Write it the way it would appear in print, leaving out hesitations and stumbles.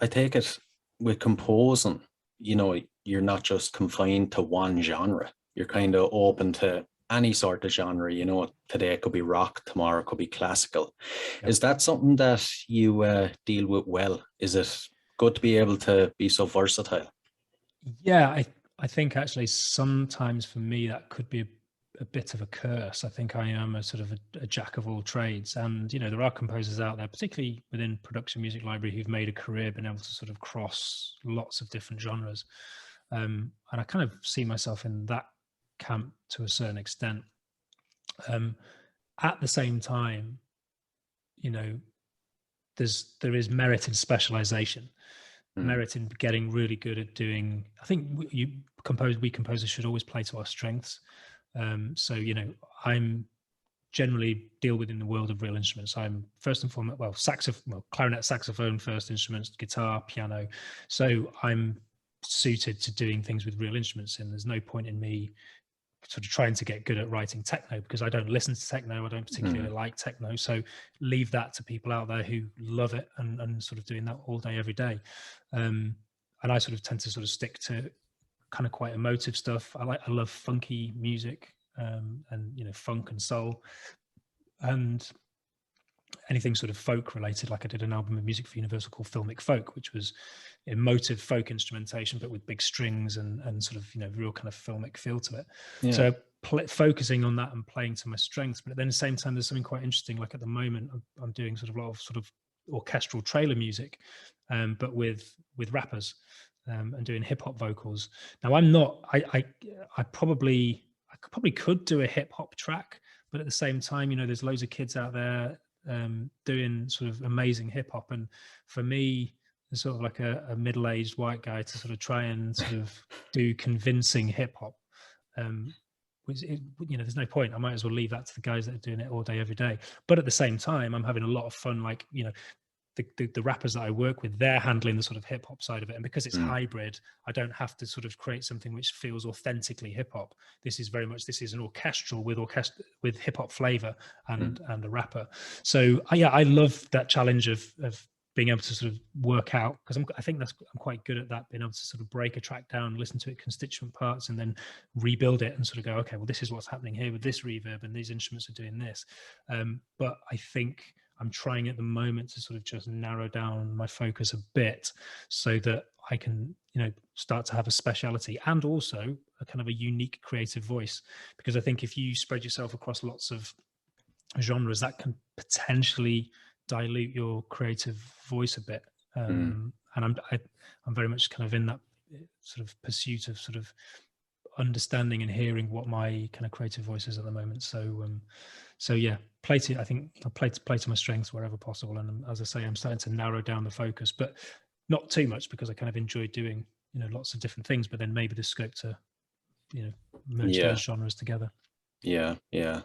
I take it with composing, you're not just confined to one genre. You're kind of open to any sort of genre. Today it could be rock, tomorrow it could be classical. Yeah. Is that something that you deal with well? Is it good to be able to be so versatile? Yeah, I think actually sometimes for me that could be a bit of a curse. I think I am a sort of a jack of all trades, and there are composers out there, particularly within production music library, who've made a career being able to sort of cross lots of different genres. And I kind of see myself in that camp to a certain extent. At the same time, you know, there is merit in specialization, Mm. merit in getting really good at doing. I think we composers should always play to our strengths. So I'm generally deal within the world of real instruments. I'm first and foremost, clarinet, saxophone, first instruments, guitar, piano. So I'm suited to doing things with real instruments, and there's no point in me sort of trying to get good at writing techno because I don't listen to techno. I don't particularly Mm. like techno. So leave that to people out there who love it and sort of doing that all day, every day. And I sort of tend to sort of stick to kind of quite emotive stuff. I love funky music, and funk and soul, and anything sort of folk related. Like I did an album of music for Universal called Filmic Folk, which was emotive folk instrumentation, but with big strings and sort of real kind of filmic feel to it. Yeah. So focusing on that and playing to my strengths, but at the same time, there's something quite interesting. Like at the moment, I'm doing sort of a lot of sort of orchestral trailer music, but with rappers, and doing hip hop vocals. Now I'm not. I probably could do a hip hop track, but at the same time, there's loads of kids out there doing sort of amazing hip hop, and for me, as sort of like a middle-aged white guy, to sort of try and sort of do convincing hip hop, there's no point. I might as well leave that to the guys that are doing it all day, every day. But at the same time, I'm having a lot of fun. Like the rappers that I work with, they're handling the sort of hip hop side of it, and because it's Mm. hybrid, I don't have to sort of create something which feels authentically hip hop. This is an orchestral with hip hop flavor Mm. and a rapper. So I love that challenge of being able to sort of work out, because I think I'm quite good at that, being able to sort of break a track down, listen to it constituent parts, and then rebuild it and sort of go, okay, well, this is what's happening here with this reverb, and these instruments are doing this. But I think I'm trying at the moment to sort of just narrow down my focus a bit so that I can, start to have a speciality and also a kind of a unique creative voice. Because I think if you spread yourself across lots of genres, that can potentially dilute your creative voice a bit. Mm. And I'm very much kind of in that sort of pursuit of sort of understanding and hearing what my kind of creative voice is at the moment. So yeah, I think I play to my strengths wherever possible. And as I say, I'm starting to narrow down the focus, but not too much, because I kind of enjoy doing, lots of different things, but then maybe the scope to, merge Yeah. those genres together. Yeah. Yeah.